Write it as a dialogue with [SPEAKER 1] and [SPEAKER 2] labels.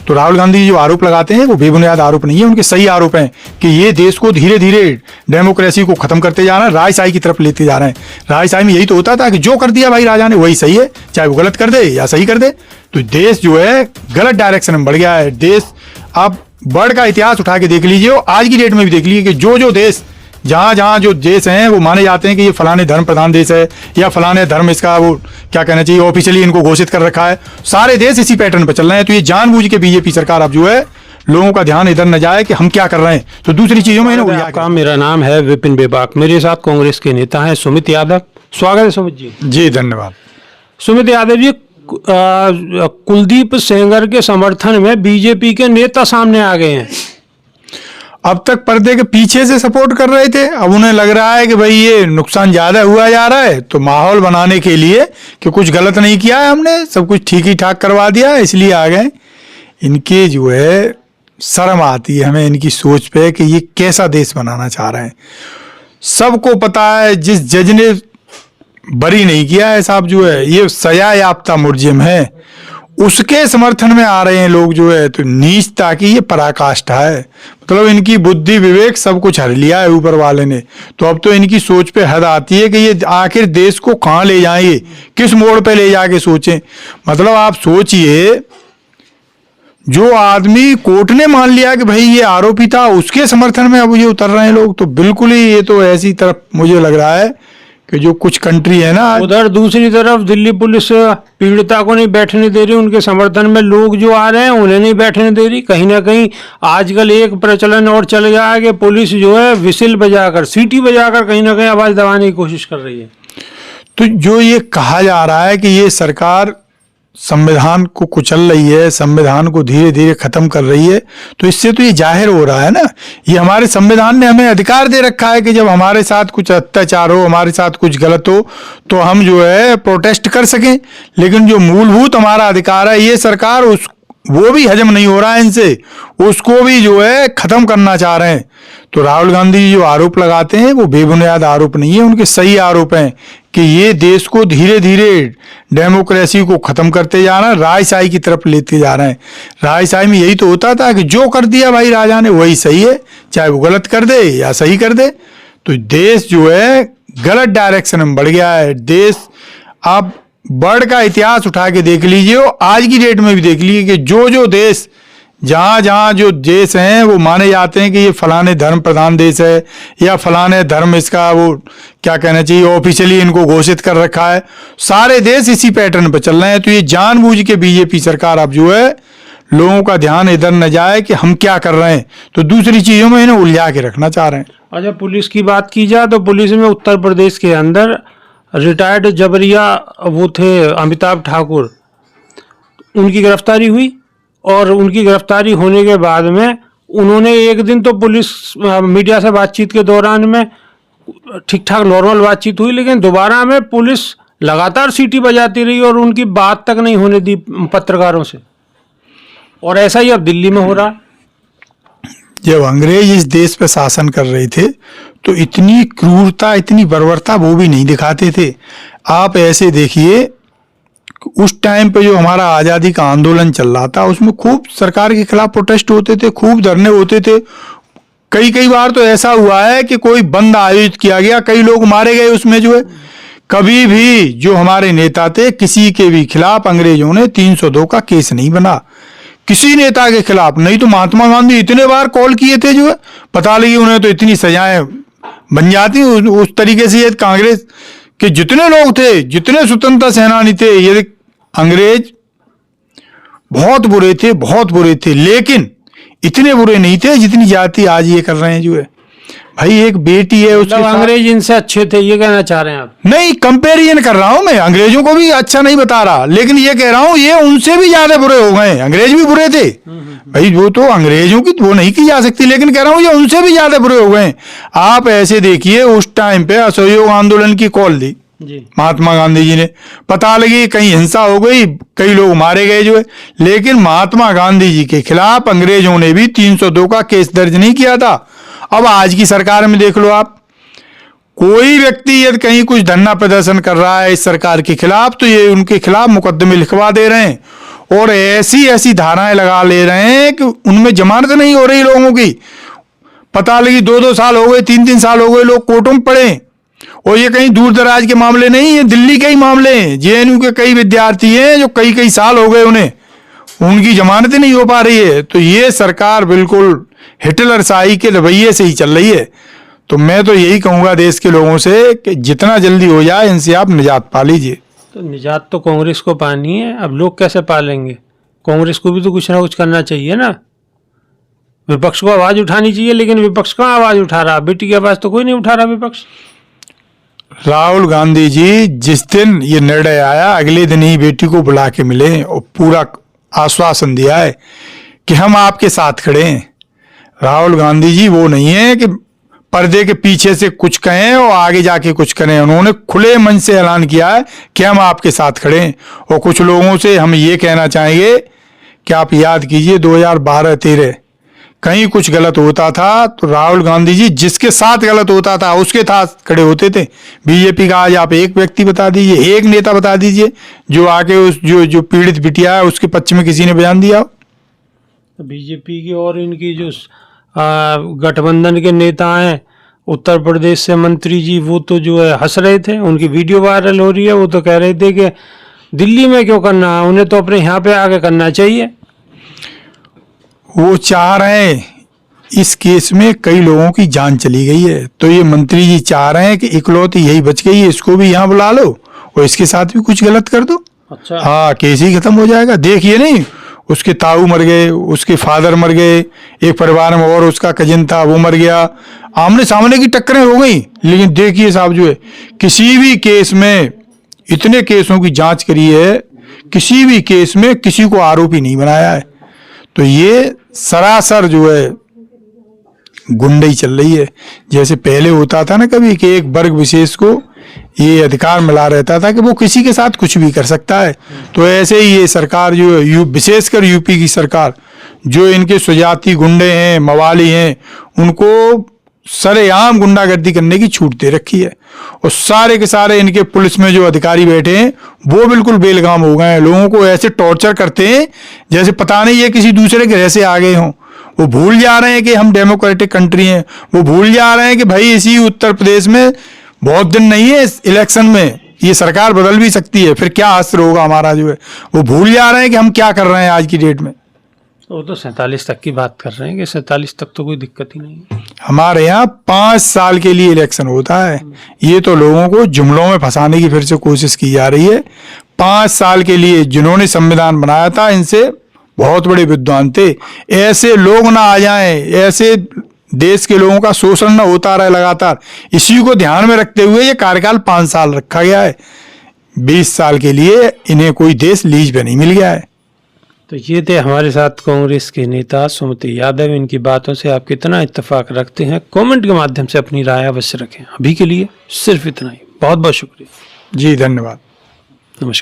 [SPEAKER 1] तो राहुल गांधी जो आरोप लगाते हैं वो बेबुनियाद आरोप नहीं है, उनके सही आरोप हैं कि ये देश को धीरे धीरे डेमोक्रेसी को खत्म करते जा रहे हैं, राजशाही की तरफ लेते जा रहे हैं। राजशाही में यही तो होता था कि जो कर दिया भाई राजा ने वही सही है, चाहे वो गलत कर दे या सही कर दे। तो देश जो है गलत डायरेक्शन में बढ़ गया है। देश आप वर्ल्ड का इतिहास उठा के देख लीजिए, आज की डेट में भी देख लीजिए कि जो देश जहाँ जो देश हैं वो माने जाते हैं कि ये फलाने धर्म प्रधान देश है या फलाने धर्म इसका वो क्या कहना चाहिए ऑफिशियली इनको घोषित कर रखा है, सारे देश इसी पैटर्न पर चल रहे हैं। तो ये जानबूझ के बीजेपी सरकार अब जो है लोगों का ध्यान इधर न जाए कि हम क्या कर रहे हैं, तो दूसरी चीजों में
[SPEAKER 2] आपका मेरा नाम है विपिन बेबाक, मेरे साथ कांग्रेस के नेता हैं सुमित यादव। स्वागत है सुमित जी।
[SPEAKER 1] जी धन्यवाद।
[SPEAKER 2] सुमित यादव जी, कुलदीप सेंगर के समर्थन में बीजेपी के नेता सामने आ गए हैं।
[SPEAKER 1] अब तक पर्दे के पीछे से सपोर्ट कर रहे थे, अब उन्हें लग रहा है कि भाई ये नुकसान ज्यादा हुआ जा रहा है, तो माहौल बनाने के लिए कि कुछ गलत नहीं किया है हमने, सब कुछ ठीक ही ठाक करवा दिया, इसलिए आ गए। इनके जो है शर्म आती है हमें इनकी सोच पे कि ये कैसा देश बनाना चाह रहे हैं। सबको पता है जिस जज ने बरी नहीं किया है साहब जो है ये सजा याफ्ता मुलजिम है, उसके समर्थन में आ रहे हैं लोग जो है, तो नीचता की ये पराकाष्ठा है। मतलब इनकी बुद्धि विवेक सब कुछ हर लिया है ऊपर वाले ने, तो अब तो इनकी सोच पे हद आती है कि ये आखिर देश को कहाँ ले जाएंगे, किस मोड़ पे ले जाके सोचें। मतलब आप सोचिए, जो आदमी कोर्ट ने मान लिया कि भाई ये आरोपी था, उसके समर्थन में अब ये उतर रहे हैं लोग, तो बिल्कुल ही ये तो ऐसी तरफ मुझे लग रहा है कि जो कुछ कंट्री है ना,
[SPEAKER 2] उधर दूसरी तरफ दिल्ली पुलिस पीड़िता को नहीं बैठने दे रही, उनके समर्थन में लोग जो आ रहे हैं उन्हें नहीं बैठने दे रही। कहीं ना कहीं आजकल एक प्रचलन और चल गया है कि पुलिस जो है विसिल बजाकर, सीटी बजाकर कहीं ना कहीं आवाज दबाने की कोशिश कर रही है।
[SPEAKER 1] तो जो ये कहा जा रहा है कि ये सरकार संविधान को कुचल रही है, संविधान को धीरे धीरे खत्म कर रही है, तो इससे तो ये जाहिर हो रहा है ना, ये हमारे संविधान ने हमें अधिकार दे रखा है कि जब हमारे साथ कुछ अत्याचार हो, हमारे साथ कुछ गलत हो, तो हम जो है प्रोटेस्ट कर सकें। लेकिन जो मूलभूत हमारा अधिकार है, ये सरकार वो भी हजम नहीं हो रहा है इनसे, उसको भी जो है खत्म करना चाह रहे हैं। तो राहुल गांधी जो आरोप लगाते हैं वो बेबुनियाद आरोप नहीं है, उनके सही आरोप हैं कि ये देश को धीरे धीरे डेमोक्रेसी को खत्म करते जा रहे हैं, राजशाही की तरफ लेते जा रहे हैं। राजशाही में यही तो होता था कि जो कर दिया भाई राजा ने वही सही है, चाहे वो गलत कर दे या सही कर दे। तो देश जो है गलत डायरेक्शन में बढ़ गया है। देश आप वर्ल्ड का इतिहास उठा के देख लीजिए, आज की डेट में भी देख लीजिए कि जो देश जहाँ जो देश हैं वो माने जाते हैं कि ये फलाने धर्म प्रधान देश है या फलाने धर्म इसका वो क्या कहना चाहिए ऑफिशियली इनको घोषित कर रखा है, सारे देश इसी पैटर्न पर चल रहे हैं। तो ये जानबूझ के बीजेपी सरकार अब जो है लोगों का ध्यान इधर न जाए कि हम क्या कर रहे हैं, तो दूसरी चीजों में इन्हें उलझा के रखना चाह रहे हैं।
[SPEAKER 2] अच्छा, पुलिस की बात की जाए तो पुलिस में उत्तर प्रदेश के अंदर रिटायर्ड जबरिया वो थे अमिताभ ठाकुर, उनकी गिरफ्तारी हुई और उनकी गिरफ्तारी होने के बाद में उन्होंने एक दिन तो पुलिस मीडिया से बातचीत के दौरान में ठीक ठाक नॉर्मल बातचीत हुई, लेकिन दोबारा में पुलिस लगातार सीटी बजाती रही और उनकी बात तक नहीं होने दी पत्रकारों से, और ऐसा ही अब दिल्ली में हो रहा।
[SPEAKER 1] जब अंग्रेज इस देश पे शासन कर रहे थे तो इतनी क्रूरता इतनी बर्बरता वो भी नहीं दिखाते थे। आप ऐसे देखिए, उस टाइम पे जो हमारा आज़ादी का आंदोलन चल रहा था उसमें खूब सरकार के खिलाफ प्रोटेस्ट होते थे, खूब धरने होते थे। कई बार तो ऐसा हुआ है कि कोई बंद आयोजित किया गया, कई लोग मारे गए उसमें जो है। कभी भी जो हमारे नेता थे किसी के भी खिलाफ अंग्रेजों ने 302 का केस नहीं बना, किसी नेता के खिलाफ नहीं। तो महात्मा गांधी इतने बार कॉल किए थे जो है, पता लगी उन्हें तो इतनी सजाएं बन जाती। उस तरीके से ये कांग्रेस के जितने लोग थे, जितने स्वतंत्रता सेनानी थे, ये अंग्रेज बहुत बुरे थे, बहुत बुरे थे, लेकिन इतने बुरे नहीं थे जितनी जाति आज ये कर रहे हैं जो है। भाई एक बेटी है उसके
[SPEAKER 2] अंग्रेज इनसे अच्छे थे, ये कहना चाह रहे हैं आप?
[SPEAKER 1] नहीं, कंपैरिजन कर रहा हूं मैं, अंग्रेजों को भी अच्छा नहीं बता रहा, लेकिन ये कह रहा हूं ये उनसे भी ज्यादा बुरे हो गए। अंग्रेज भी बुरे थे भाई, वो तो अंग्रेजों की वो नहीं की जा सकती, लेकिन कह रहा हूं ये उनसे भी ज्यादा बुरे हो गए। आप ऐसे देखिए, उस टाइम पे असहयोग आंदोलन की कॉल दी महात्मा गांधी जी ने, पता लगी कहीं हिंसा हो गई, कई लोग मारे गए जो है, लेकिन महात्मा गांधी जी के खिलाफ अंग्रेजों ने भी 302 का केस दर्ज नहीं किया था। अब आज की सरकार में देख लो आप, कोई व्यक्ति यदि कहीं कुछ धरना प्रदर्शन कर रहा है इस सरकार के खिलाफ, तो ये उनके खिलाफ मुकदमे लिखवा दे रहे हैं और ऐसी ऐसी धाराएं लगा ले रहे हैं कि उनमें जमानत नहीं हो रही लोगों की। पता लगी 2-2 साल हो गए, 3-3 साल हो गए, लोग कोर्टों में पड़े। और ये कहीं दूर दराज के मामले नहीं, ये दिल्ली के ही मामले हैं। जेएनयू के कई विद्यार्थी हैं जो कई कई साल हो गए उन्हें, उनकी जमानत नहीं हो पा रही है। तो ये सरकार बिल्कुल हिटलर शाही के रवैये से ही चल रही है। तो मैं तो यही कहूंगा देश के लोगों से कि जितना जल्दी हो जाए इनसे आप निजात पा लीजिए।
[SPEAKER 2] तो निजात तो कांग्रेस को पानी है, अब लोग कैसे पालेंगे? कांग्रेस को भी तो कुछ ना कुछ करना चाहिए ना। विपक्ष को आवाज उठानी चाहिए, लेकिन विपक्ष कहाँ आवाज उठा रहा? बेटी की आवाज तो कोई नहीं उठा रहा विपक्ष।
[SPEAKER 1] राहुल गांधी जी जिस दिन ये निर्णय आया, अगले दिन ही बेटी को बुला के मिले और पूरा आश्वासन दिया है कि हम आपके साथ खड़े हैं। राहुल गांधी जी वो नहीं है कि पर्दे के पीछे से कुछ कहें और आगे जाके कुछ करें। उन्होंने खुले मन से ऐलान किया है कि हम आपके साथ खड़े हैं। और कुछ लोगों से हम ये कहना चाहेंगे कि आप याद कीजिए 2012-13 कहीं कुछ गलत होता था तो राहुल गांधी जी जिसके साथ गलत होता था उसके साथ खड़े होते थे। बीजेपी का आज आप एक व्यक्ति बता दीजिए, एक नेता बता दीजिए जो आके उस जो पीड़ित बिटिया है उसके पक्ष में किसी ने बयान दिया हो।
[SPEAKER 2] बीजेपी की और इनकी जो गठबंधन के नेता हैं, उत्तर प्रदेश से मंत्री जी, वो तो जो है हंस रहे थे। उनकी वीडियो वायरल हो रही है, वो तो कह रहे थे कि दिल्ली में क्यों करना है, उन्हें तो अपने यहाँ पे आके करना चाहिए।
[SPEAKER 1] वो चाह रहे हैं, इस केस में कई लोगों की जान चली गई है, तो ये मंत्री जी चाह रहे हैं कि इकलौती यही बच गई है, इसको भी यहाँ बुला लो और इसके साथ भी कुछ गलत कर दो।
[SPEAKER 2] अच्छा।
[SPEAKER 1] हाँ, केस ही खत्म हो जाएगा। देखिए नहीं, उसके ताऊ मर गए, उसके फादर मर गए, एक परिवार में और उसका कजिन था वो मर गया, आमने सामने की टक्करें हो गई। लेकिन देखिए साहब जो है, किसी भी केस में, इतने केसों की जांच करी है, किसी भी केस में किसी को आरोपी नहीं बनाया है। तो ये सरासर जो है गुंडई चल रही है। जैसे पहले होता था ना कभी कि एक वर्ग विशेष को ये अधिकार मिला रहता था कि वो किसी के साथ कुछ भी कर सकता है, तो ऐसे ही ये सरकार जो है, विशेषकर यूपी की सरकार, जो इनके स्वजाति गुंडे हैं, मवाली हैं, उनको सरेआम गुंडागर्दी करने की छूट दे रखी है। और सारे के सारे इनके पुलिस में जो अधिकारी बैठे हैं वो बिल्कुल बेलगाम हो गए हैं। लोगों को ऐसे टॉर्चर करते हैं जैसे पता नहीं ये किसी दूसरे ग्रह से आ गए हों। वो भूल जा रहे हैं कि हम डेमोक्रेटिक कंट्री हैं। वो भूल जा रहे हैं कि भाई इसी उत्तर प्रदेश में बहुत दिन नहीं है इस इलेक्शन में, ये सरकार बदल भी सकती है, फिर क्या असर होगा हमारा जो है। वो भूल जा रहे हैं कि हम क्या कर रहे हैं आज की डेट में।
[SPEAKER 2] वो तो 47 तक की बात कर रहे हैं कि 47 तक तो कोई दिक्कत ही नहीं है।
[SPEAKER 1] हमारे यहाँ 5 साल के लिए इलेक्शन होता है। ये तो लोगों को जुमलों में फंसाने की फिर से कोशिश की जा रही है। 5 साल के लिए जिन्होंने संविधान बनाया था, इनसे बहुत बड़े विद्वान थे, ऐसे लोग ना आ जाएं, ऐसे देश के लोगों का शोषण ना होता रहे लगातार। इसी को ध्यान में रखते हुए ये कार्यकाल 5 साल रखा गया है। 20 साल के लिए इन्हें कोई देश लीज पे नहीं मिल गया है।
[SPEAKER 2] तो ये थे हमारे साथ कांग्रेस के नेता सुमति यादव। इनकी बातों से आप कितना इत्तेफाक रखते हैं, कमेंट के माध्यम से अपनी राय अवश्य रखें। अभी के लिए सिर्फ इतना ही। बहुत बहुत शुक्रिया
[SPEAKER 1] जी, धन्यवाद।
[SPEAKER 2] नमस्कार।